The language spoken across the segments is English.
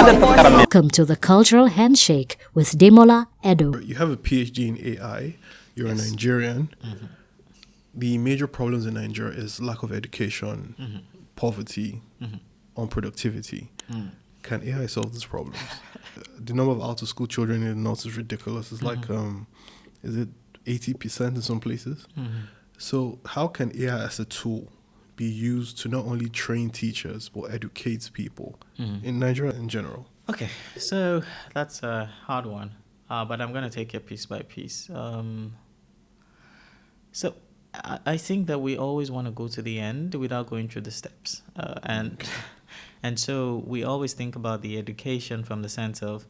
Welcome to the Cultural Handshake with Demola Edo. You have a PhD in AI. You're a Nigerian. Mm-hmm. The major problems in Nigeria is lack of education, Mm-hmm. poverty, unproductivity. Mm. Can AI solve these problems? The number of out-of-school children in the north is ridiculous. It's like, is it 80% in some places? Mm-hmm. So how can AI as a tool be used to not only train teachers but educate people in Nigeria in general? Okay, so that's a hard one, but I'm going to take it piece by piece. So I think that we always want to go to the end without going through the steps. And so we always think about the education from the sense of,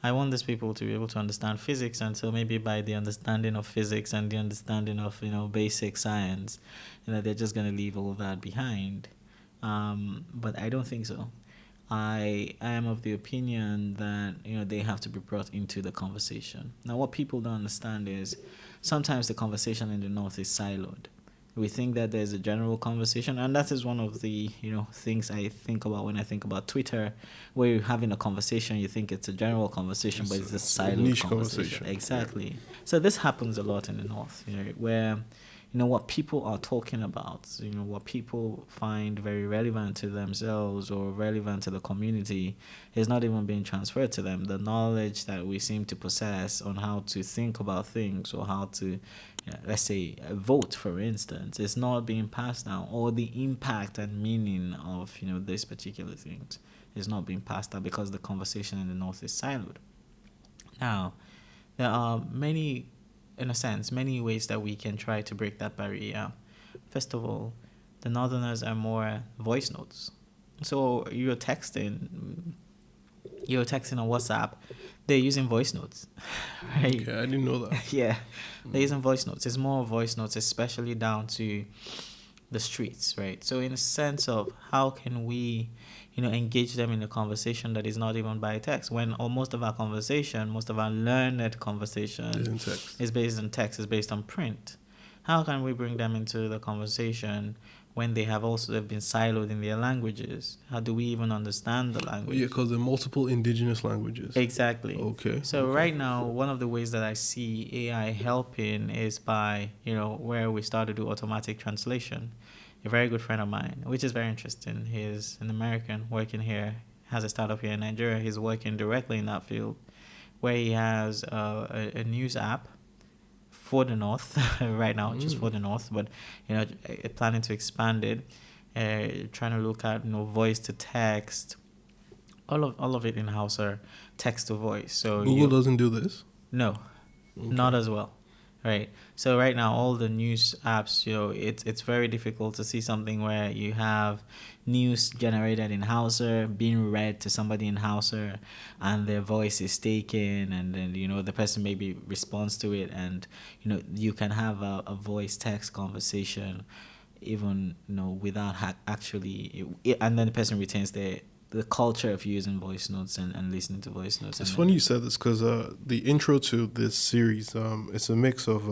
I want these people to be able to understand physics, and so maybe by the understanding of physics and the understanding of, basic science, they're just going to leave all of that behind. But I don't think so. I am of the opinion that they have to be brought into the conversation. Now, what people don't understand is sometimes the conversation in the north is siloed. We think that there's a general conversation, and that is one of the things I think about when I think about Twitter, where you're having a conversation, you think it's a general conversation, but it's a siloed conversation. Exactly. Yeah. So this happens a lot in the north, where what people are talking about, what people find very relevant to themselves or relevant to the community is not even being transferred to them. The knowledge that we seem to possess on how to think about things or how to, let's say, vote, for instance, is not being passed down, or the impact and meaning of, these particular things is not being passed down because the conversation in the north is siloed. Now, there are many ways that we can try to break that barrier. First of all, the northerners are more voice notes. So you're texting on WhatsApp, they're using voice notes, right? Okay, I didn't know that. Yeah, they're using voice notes. It's more voice notes, especially down to the streets, right? So in a sense of how can we engage them in a conversation that is not even by text, when most of our learned conversation is based on text, is based on print. How can we bring them into the conversation when they've been siloed in their languages? How do we even understand the language? Yeah, because there are multiple indigenous languages. Exactly. Okay. So right now, one of the ways that I see AI helping is by, where we start to do automatic translation. A very good friend of mine, which is very interesting. He's an American working here, has a startup here in Nigeria. He's working directly in that field, where he has a news app for the north right now, just for the north, but planning to expand it, trying to look at voice to text, all of it in house, or text to voice. So Google doesn't do this? No, not as well. Right. So right now, all the news apps, it's very difficult to see something where you have news generated in Hausa being read to somebody in Hausa, and their voice is taken, and then the person maybe responds to it, and you can have a voice text conversation, even without actually, and then the person retains the culture of using voice notes and listening to voice notes. It's funny you said this, because the intro to this series, it's a mix of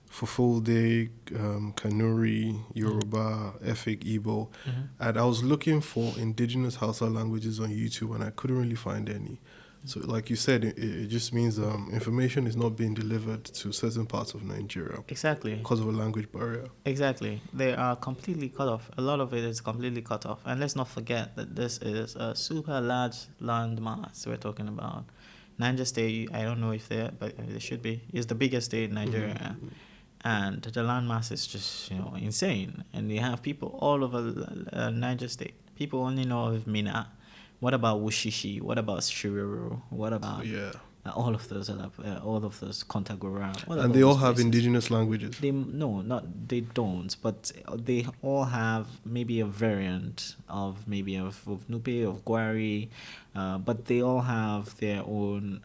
Fulfulde, Kanuri, Yoruba, Efik, Igbo. And I was looking for indigenous Hausa languages on YouTube, and I couldn't really find any. So like you said, it just means information is not being delivered to certain parts of Nigeria. Exactly. Because of a language barrier. Exactly. They are completely cut off. A lot of it is completely cut off. And let's not forget that this is a super large land mass we're talking about. Niger State, I don't know if they're, but they should be, is the biggest state in Nigeria. And the land mass is just, insane. And you have people all over Niger State. People only know of Mina. What about Wushishi? What about Shiruru? What about all of those Kontagora? And they all have indigenous languages? They don't, but they all have maybe a variant of Nupe, of Gwari, but they all have their own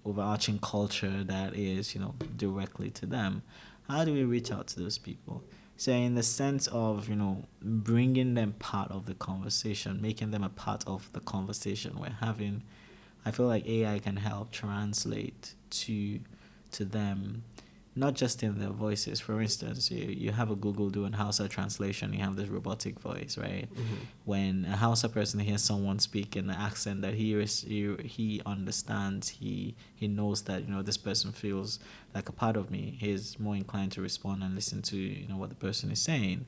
overarching culture that is, directly to them. How do we reach out to those people? So in the sense of, bringing them part of the conversation, making them a part of the conversation we're having, I feel like AI can help translate to them not just in their voices. For instance, you have a Google doing Hausa translation, you have this robotic voice, right? When a Hausa person hears someone speak in the accent that he understands, he knows that, you know, this person feels like a part of me, he's more inclined to respond and listen to, you know, what the person is saying.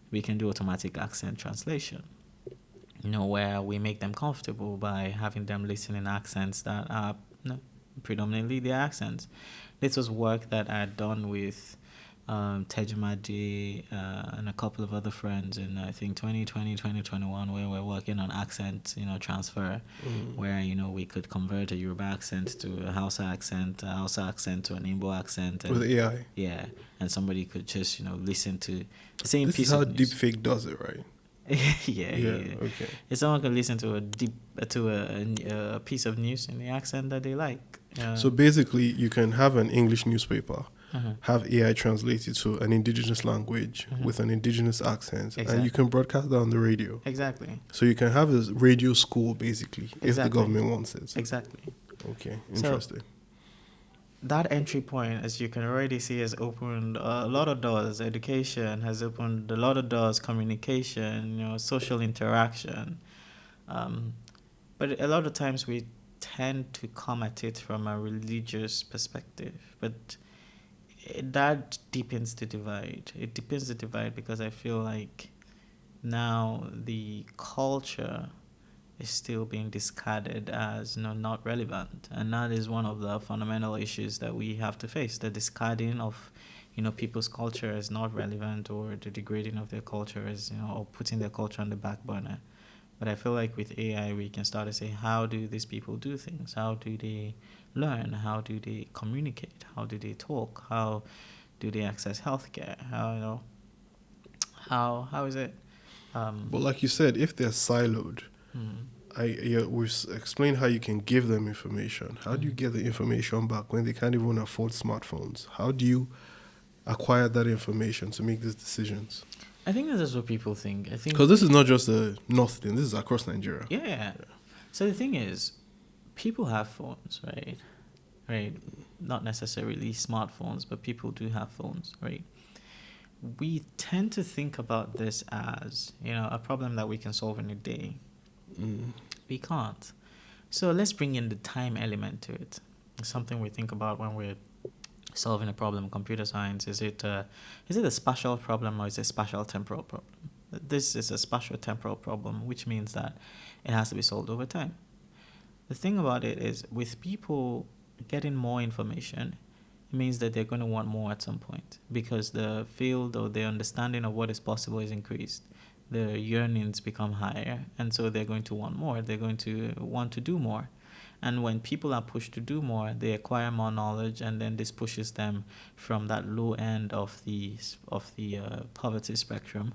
We can do automatic accent translation, you know, where we make them comfortable by having them listen in accents that are, you know, predominantly their accents. This was work that I had done with Tejumadi and a couple of other friends in, I think, 2020, 2021, where we're working on accent, you know, transfer, where, you know, we could convert a Yoruba accent to a Hausa accent to an Igbo accent. And, with AI. yeah, and somebody could just, you know, listen to the same This piece is how of news. deepfake does it, right? yeah. Okay. If someone can listen to a piece of news in the accent that they like. So basically, you can have an English newspaper, have AI translate it to an indigenous language with an indigenous accent, and you can broadcast that on the radio. Exactly. So you can have a radio school, basically, if the government wants it. Exactly. Okay, interesting. So, that entry point, as you can already see, has opened a lot of doors. Education has opened a lot of doors, communication, you know, social interaction. But a lot of times we tend to come at it from a religious perspective. But that deepens the divide. It deepens the divide because I feel like now the culture is still being discarded as, you know, not relevant, and that is one of the fundamental issues that we have to face: the discarding of, you know, people's culture as not relevant, or the degrading of their culture as, you know, or putting their culture on the back burner. But I feel like with AI we can start to say, how do these people do things? How do they learn? How do they communicate? How do they talk? How do they access healthcare? How, you know, how is it? But like you said, if they're siloed, we've explained how you can give them information. How do you get the information back when they can't even afford smartphones? How do you acquire that information to make these decisions? I think this is what people think. I think because this is not just a North thing. This is across Nigeria. Yeah. So the thing is, people have phones, right? Right. Not necessarily smartphones, but people do have phones, right? We tend to think about this as, you know, a problem that we can solve in a day. We can't. So let's bring in the time element to it. It's something we think about when we're solving a problem in computer science. Is it a spatial problem, or is it a spatial temporal problem? This is a spatial temporal problem, which means that it has to be solved over time. The thing about it is, with people getting more information, it means that they're going to want more at some point, because the field or the understanding of what is possible is increased. The yearnings become higher, and so they're going to want more. They're going to want to do more. And when people are pushed to do more, they acquire more knowledge, and then this pushes them from that low end of the poverty spectrum,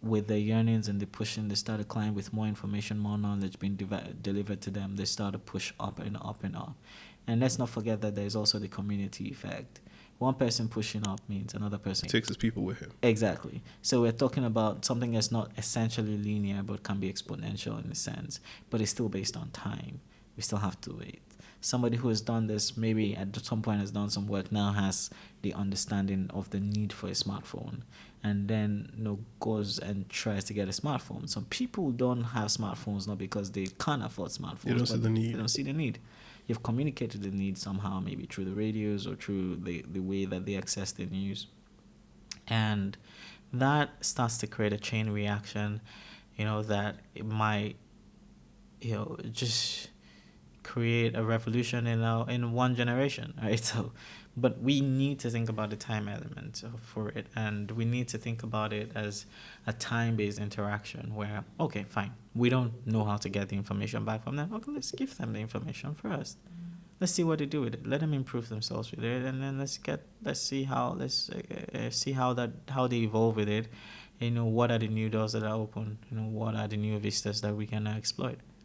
with their yearnings and the pushing. They start to climb with more information, more knowledge being delivered to them. They start to push up and up and up. And let's not forget that there's also the community effect. One person pushing up means another person takes his people with him. Exactly. So we're talking about something that's not essentially linear, but can be exponential in a sense, but it's still based on time. We still have to wait. Somebody who has done this, maybe at some point has done some work, now has the understanding of the need for a smartphone, and then, you know, goes and tries to get a smartphone. Some people don't have smartphones not because they can't afford smartphones. They don't see the need. They don't see the need. You've communicated the need somehow, maybe through the radios or through the way that they access the news. And that starts to create a chain reaction, you know, that it might, you know, just create a revolution in one generation, right? So, but we need to think about the time element for it, and we need to think about it as a time-based interaction where, okay, fine, we don't know how to get the information back from them. Okay, let's give them the information first. Let's see what they do with it. Let them improve themselves with it, and then let's see how they evolve with it. You know, what are the new doors that are open? You know, what are the new vistas that we can exploit?